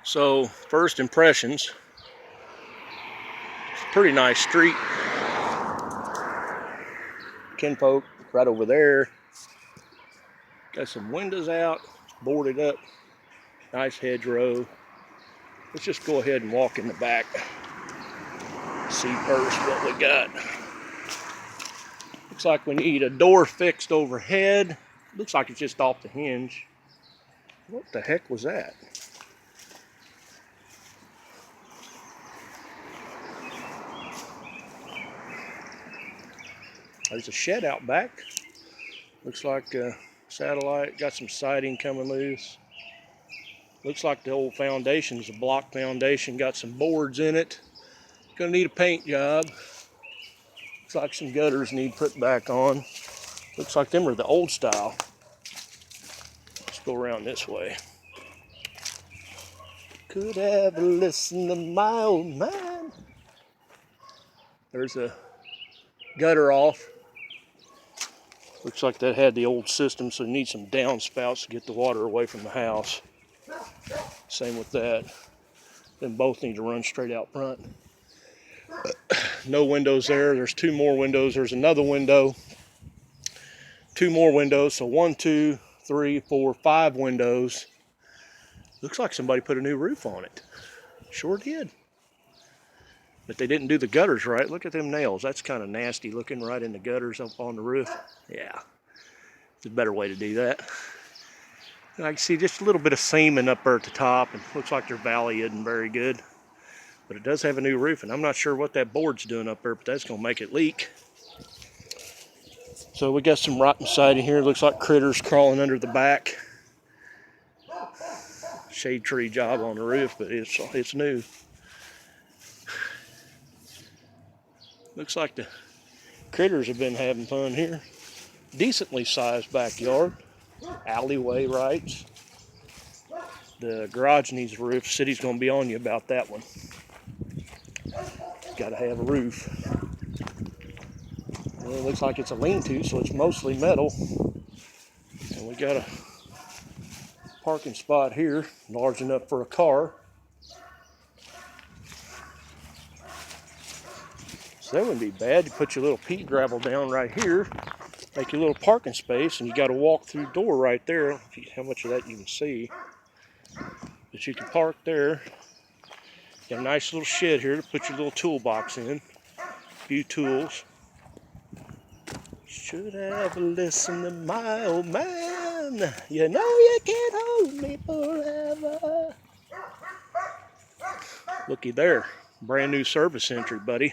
So, first impressions, it's a pretty nice street. Kinfolk right over there. Got some windows out, boarded up, nice hedgerow. Let's just go ahead and walk in the back. See first what we got. Looks like we need a door fixed overhead. Looks like it's just off the hinge. What the heck was that? There's a shed out back. Looks like a satellite. Got some siding coming loose. Looks like the old foundation is a block foundation. Got some boards in it. Gonna need a paint job. Looks like some gutters need put back on. Looks like them are the old style. Let's go around this way. Could ever listen to my old man. There's a gutter off. Looks like that had the old system, so you need some downspouts to get the water away from the house. Same with that. Then both need to run straight out front. No windows there. There's two more windows. There's another window. Two more windows. So 1, 2, 3, 4, 5 windows. Looks like somebody put a new roof on it. Sure did. But they didn't do the gutters right. Look at them nails. That's kind of nasty looking right in the gutters up on the roof. Yeah. It's a better way to do that. I can see just a little bit of seaming up there at the top, and looks like their valley isn't very good. But it does have a new roof, and I'm not sure what that board's doing up there, but that's going to make it leak. So we got some rotten siding here. Looks like critters crawling under the back. Shade tree job on the roof, but it's new. Looks like the critters have been having fun here. Decently sized backyard. Alleyway rights. The garage needs a roof. City's going to be on you about that one. Got to have a roof. Well, it looks like it's a lean-to, so it's mostly metal. And we got a parking spot here, large enough for a car. So that wouldn't be bad. You put your little pea gravel down right here, make your little parking space, and you got to walk through the door right there. How much of that you can see. But you can park there. Got a nice little shed here to put your little toolbox in. A few tools. Should I ever listen to my old man? You know you can't hold me forever. Looky there. Brand new service entry, buddy.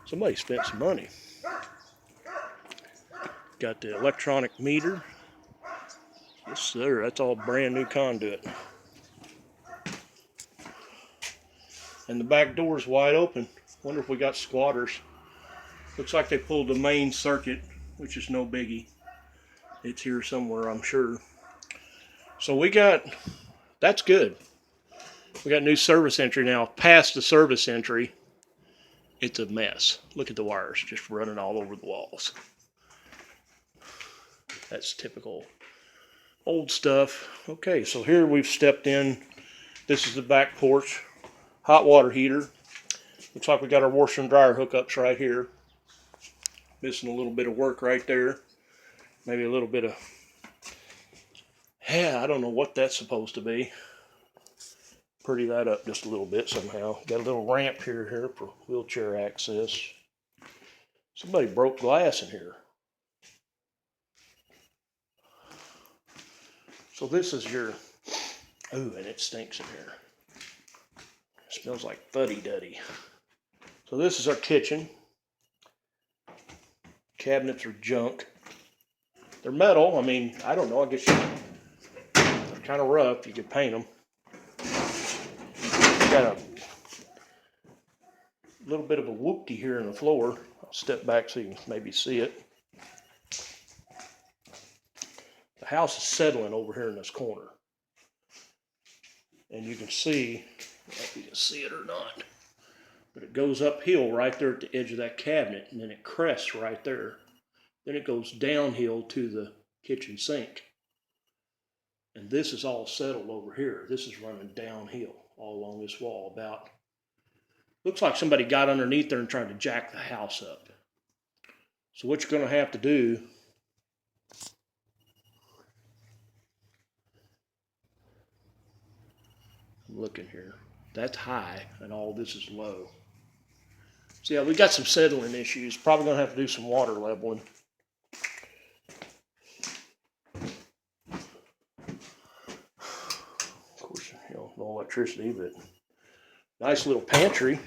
Somebody spent some money. Got the electronic meter. Yes, sir. That's all brand new conduit. And the back door's wide open. Wonder if we got squatters. Looks like they pulled the main circuit, which is no biggie. It's here somewhere, I'm sure. So that's good. We got new service entry now. Past the service entry, it's a mess. Look at the wires just running all over the walls. That's typical old stuff. Okay, so here we've stepped in. This is the back porch. Hot water heater. Looks like we got our washer and dryer hookups right here. Missing a little bit of work right there. Maybe a little bit of, I don't know what that's supposed to be. Pretty that up just a little bit somehow. Got a little ramp here for wheelchair access. Somebody broke glass in here. So this is your, ooh, and it stinks in here. It smells like fuddy-duddy. So this is our kitchen. Cabinets are junk. They're metal. I mean, I don't know. I guess they're kind of rough. You could paint them. Got a little bit of a whoopty here in the floor. I'll step back so you can maybe see it. The house is settling over here in this corner. And you can see, I don't know if you can see it or not, but it goes uphill right there at the edge of that cabinet, and then it crests right there. Then it goes downhill to the kitchen sink. And this is all settled over here. This is running downhill all along this wall. About, looks like somebody got underneath there and tried to jack the house up. So what you're going to have to do, I'm looking here, that's high and all this is low. So yeah, we got some settling issues. Probably going to have to do some water leveling. Of course, you know, no electricity, but nice little pantry.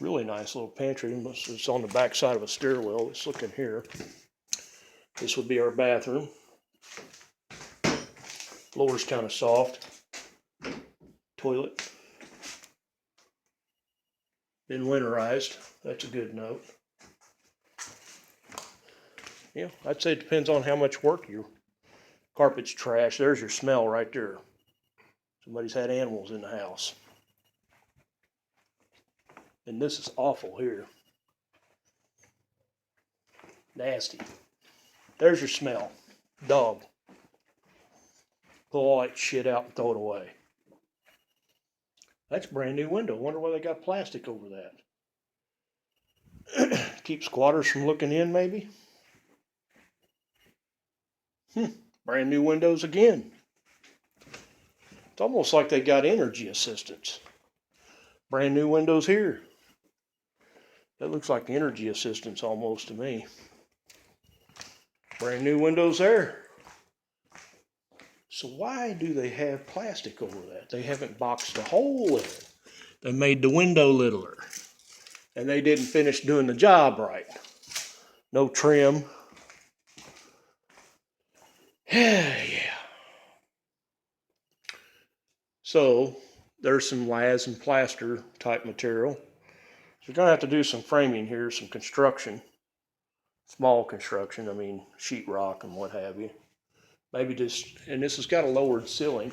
Really nice little pantry. It's on the back side of a stairwell. Let's look in here. This would be our bathroom. Floor's kind of soft. Toilet. Been winterized. That's a good note. Yeah, I'd say it depends on how much work your carpet's trash. There's your smell right there. Somebody's had animals in the house. And this is awful here. Nasty. There's your smell. Dog. Pull all that shit out and throw it away. That's a brand new window. Wonder why they got plastic over that. Keep squatters from looking in, maybe? Brand new windows again. It's almost like they got energy assistance. Brand new windows here. That looks like energy assistance almost to me. Brand new windows there. So why do they have plastic over that? They haven't boxed a hole in it. They made the window littler. And they didn't finish doing the job right. No trim. Yeah. So there's some las and plaster type material. So you're going to have to do some framing here, some construction. Small construction, I mean sheetrock and what have you. Maybe just, and this has got a lowered ceiling.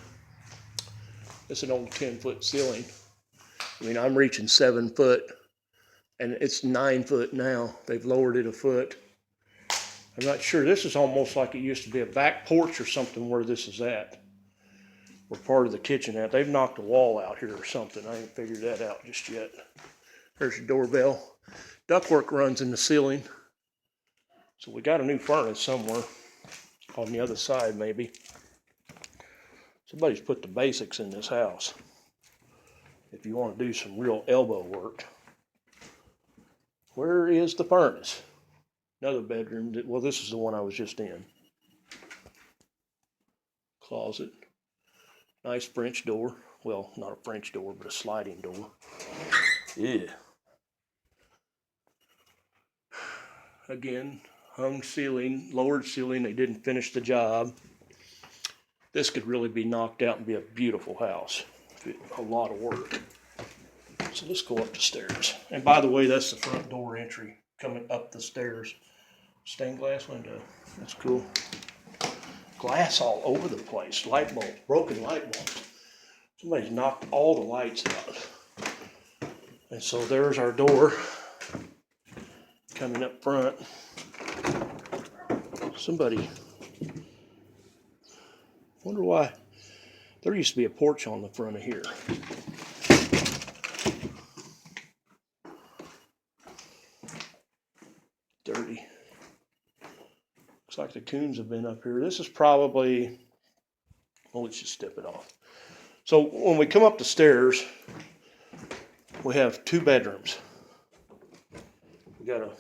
It's an old 10-foot ceiling. I mean, I'm reaching 7 foot and it's 9 foot now. They've lowered it a foot. I'm not sure. This is almost like it used to be a back porch or something where this is at. Where part of the kitchen at. They've knocked a wall out here or something. I ain't figured that out just yet. There's your doorbell. Ductwork runs in the ceiling. So we got a new furnace somewhere. On the other side, maybe. Somebody's put the basics in this house. If you want to do some real elbow work. Where is the furnace? Another bedroom. Well, this is the one I was just in. Closet. Nice French door. Well, not a French door, but a sliding door. Yeah. Again, hung ceiling, lowered ceiling. They didn't finish the job. This could really be knocked out and be a beautiful house. A lot of work. So let's go up the stairs. And by the way, that's the front door entry coming up the stairs. Stained glass window. That's cool. Glass all over the place. Light bulbs, broken light bulbs. Somebody's knocked all the lights out. And so there's our door coming up front. Somebody, wonder why. There used to be a porch on the front of here. Dirty. Looks like the coons have been up here. This is probably, well, let's just step it off. So when we come up the stairs, we have 2 bedrooms. We got a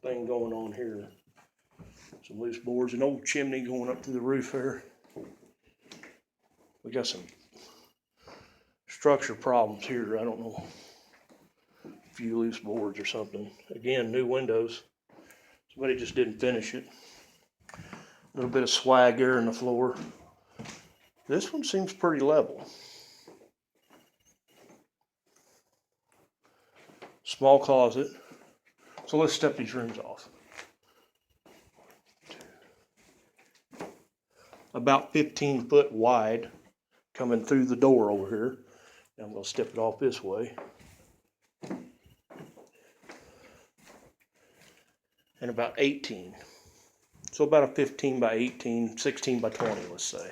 thing going on here. Some loose boards, an old chimney going up to the roof here. We got some structure problems here. I don't know. A few loose boards or something. Again, new windows. Somebody just didn't finish it. A little bit of swag there in the floor. This one seems pretty level. Small closet. So let's step these rooms off. About 15 foot wide coming through the door over here. Now I'm going to step it off this way. And about 18 So about a 15 by 18, 16 by 20, let's say.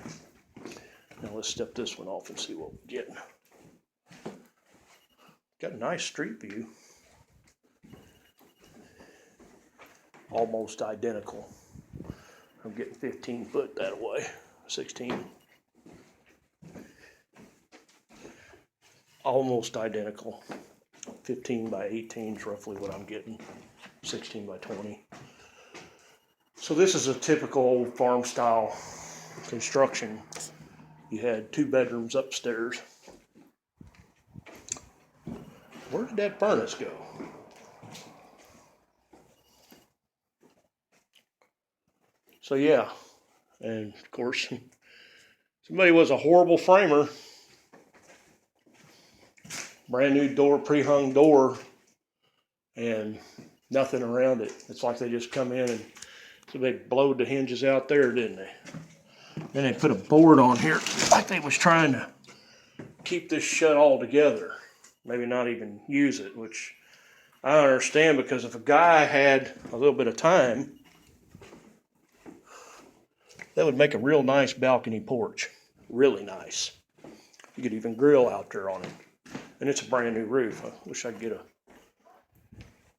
Now let's step this one off and see what we're getting. Got a nice street view. Almost identical. I'm getting 15 foot that way, 16. Almost identical. 15 by 18 is roughly what I'm getting. 16 by 20. So this is a typical old farm style construction. You had 2 bedrooms upstairs. Where did that furnace go? So yeah, and of course, somebody was a horrible framer. Brand new door, pre-hung door, and nothing around it. It's like they just come in and so they blowed the hinges out there, didn't they? Then they put a board on here like they was trying to keep this shut all together. Maybe not even use it, which I understand, because if a guy had a little bit of time, that would make a real nice balcony porch. Really nice. You could even grill out there on it. And it's a brand new roof. I wish I could get a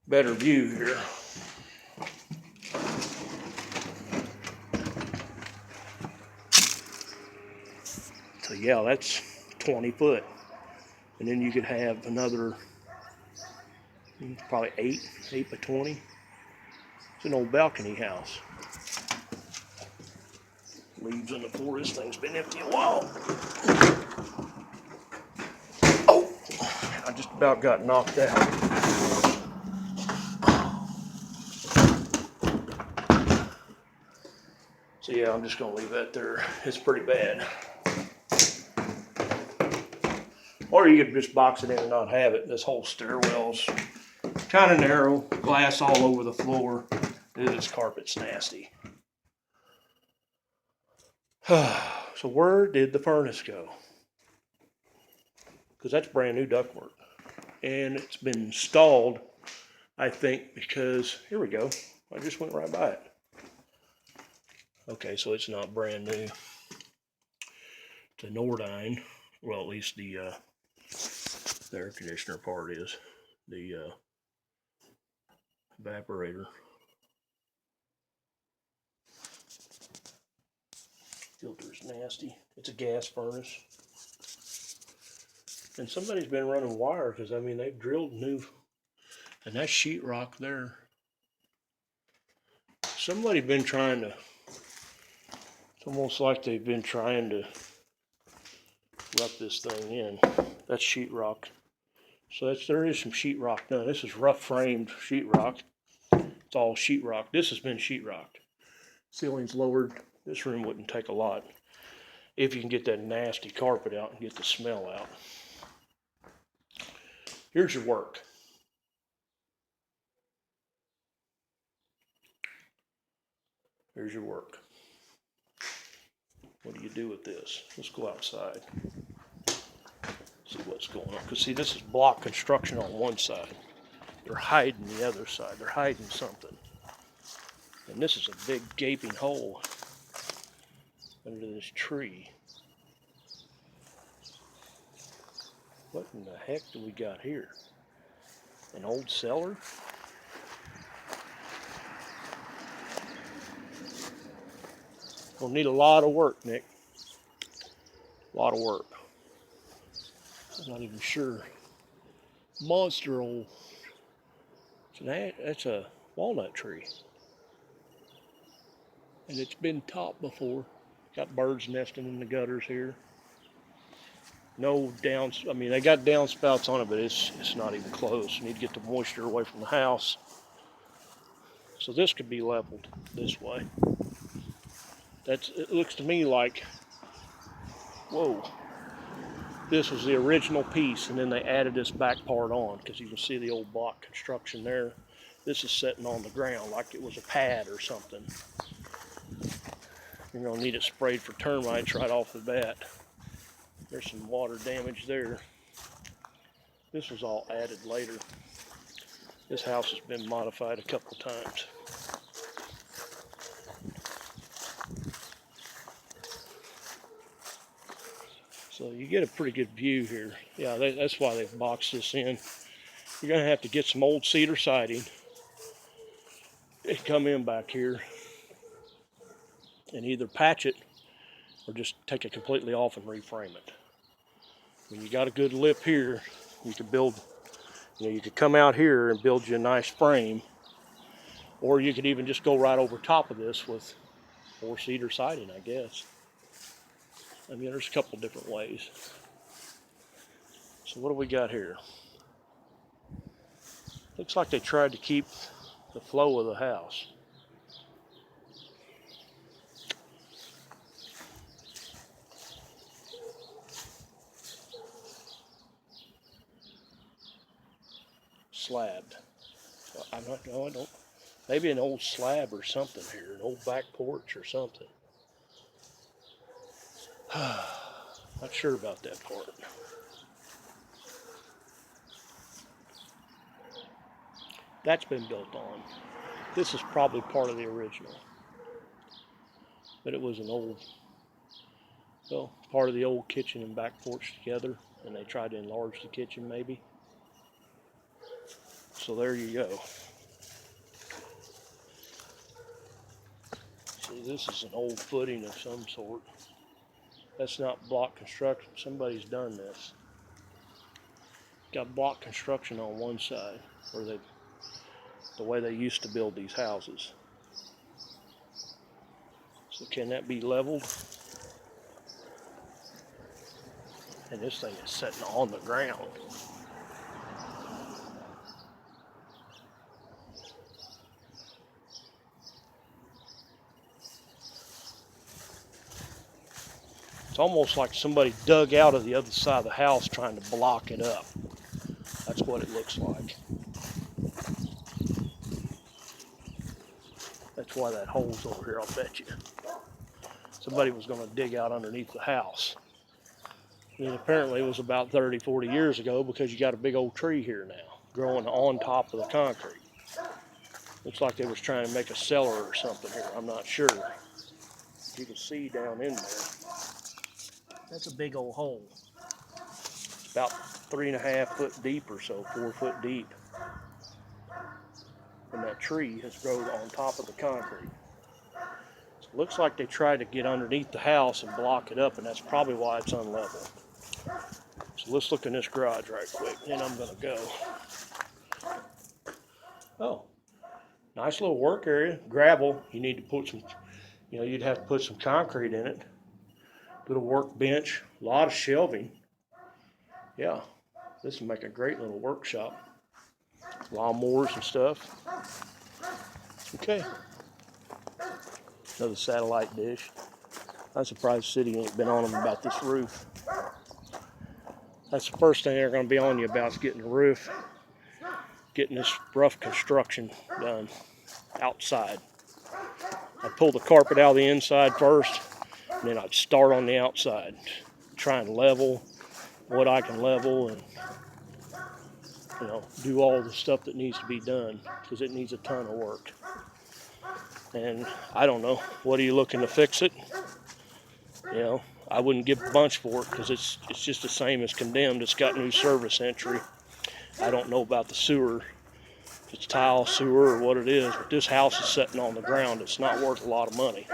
better view here. So yeah, that's 20 foot. And then you could have another, probably 8 by 20. It's an old balcony house. Leaves on the floor. This thing's been empty a while. Oh, I just about got knocked out. So yeah, I'm just gonna leave that there. It's pretty bad. Or you could just box it in and not have it. This whole stairwell's kind of narrow, glass all over the floor. This carpet's nasty. So where did the furnace go? Because that's brand new ductwork. And it's been installed, I think, because, here we go. I just went right by it. Okay, so it's not brand new. It's a Nordine. Well, at least the air conditioner part is. The evaporator. Filter's nasty. It's a gas furnace. And somebody's been running wire, because I mean they've drilled new, and that's sheetrock there. Somebody's been trying to, it's almost like they've been trying to rough this thing in. That's sheetrock. So there is some sheetrock done. This is rough framed sheetrock. It's all sheetrock. This has been sheetrocked. Ceiling's lowered. This room wouldn't take a lot if you can get that nasty carpet out and get the smell out. Here's your work. Here's your work. What do you do with this? Let's go outside. See what's going on. Because see, this is block construction on one side. They're hiding the other side. They're hiding something. And this is a big gaping hole under this tree. What in the heck do we got here? An old cellar? We'll need a lot of work, Nick. A lot of work. I'm not even sure. Monster old. That's a walnut tree. And it's been topped before. Got birds nesting in the gutters here. No downs, I mean they got downspouts on it, but it's not even close. You need to get the moisture away from the house. So this could be leveled this way. It looks to me like, whoa, this was the original piece, and then they added this back part on, because you can see the old block construction there. This is sitting on the ground like it was a pad or something. You're gonna need it sprayed for termites right off the bat. There's some water damage there. This was all added later. This house has been modified a couple times. So you get a pretty good view here. Yeah, that's why they've boxed this in. You're going to have to get some old cedar siding and come in back here and either patch it or just take it completely off and reframe it. When you got a good lip here, you could build, you could come out here and build you a nice frame, or you could even just go right over top of this with more cedar siding, I guess. I mean, there's a couple different ways. So what do we got here? Looks like they tried to keep the flow of the house. Slabbed. I don't. Maybe an old slab or something here, an old back porch or something. Not sure about that part. That's been built on. This is probably part of the original. But it was an old, well, part of the old kitchen and back porch together, and they tried to enlarge the kitchen maybe. So there you go. See, this is an old footing of some sort. That's not block construction. Somebody's done this. Got block construction on one side, where the way they used to build these houses. So can that be leveled? And this thing is sitting on the ground. It's almost like somebody dug out of the other side of the house trying to block it up. That's what it looks like. That's why that hole's over here, I'll bet you. Somebody was going to dig out underneath the house. And apparently it was about 30, 40 years ago, because you got a big old tree here now growing on top of the concrete. Looks like they was trying to make a cellar or something here. I'm not sure. You can see down in there. That's a big old hole. About 3.5 foot deep or so, 4 foot deep. And that tree has grown on top of the concrete. So it looks like they tried to get underneath the house and block it up, and that's probably why it's unlevel. So let's look in this garage right quick, and I'm gonna go. Oh, nice little work area. Gravel. You need to put some, you'd have to put some concrete in it. Little workbench, a lot of shelving. Yeah, this will make a great little workshop. Lawnmowers and stuff. Okay. Another satellite dish. I'm surprised the city ain't been on them about this roof. That's the first thing they're going to be on you about, is getting the roof, getting this rough construction done outside. I pull the carpet out of the inside first, and then I'd start on the outside, try and level what I can level, and do all the stuff that needs to be done, because it needs a ton of work. And I don't know, what are you looking to fix it? I wouldn't give a bunch for it, because it's just the same as condemned. It's got new service entry. I don't know about the sewer, if it's tile sewer or what it is, but this house is sitting on the ground. It's not worth a lot of money.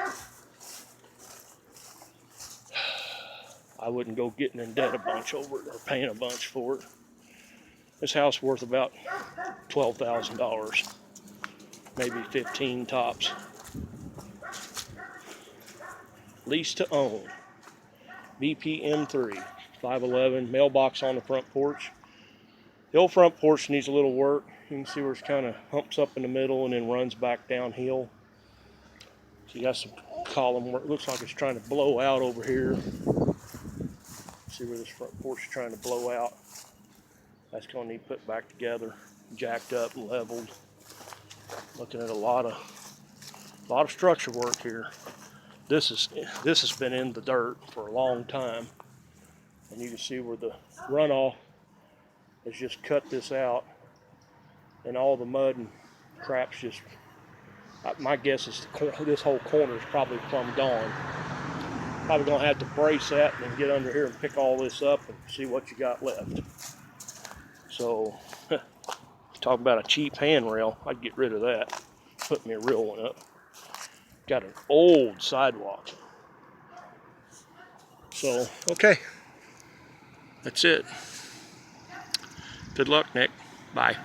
I wouldn't go getting in debt a bunch over it or paying a bunch for it. This house is worth about $12,000, maybe 15 tops. Lease to own. BPM3, 511, mailbox on the front porch. The old front porch needs a little work. You can see where it kind of humps up in the middle and then runs back downhill. So you got some column work. Looks like it's trying to blow out over here. See where this front porch is trying to blow out. That's going to need put back together, jacked up and leveled. Looking at a lot of structure work here. This has been in the dirt for a long time, and you can see where the runoff has just cut this out, and all the mud and crap's just. My guess is this whole corner is probably plumb gone. Probably gonna have to brace that and then get under here and pick all this up and see what you got left. So, talk about a cheap handrail. I'd get rid of that. Put me a real one up. Got an old sidewalk. So, okay. That's it. Good luck, Nick. Bye.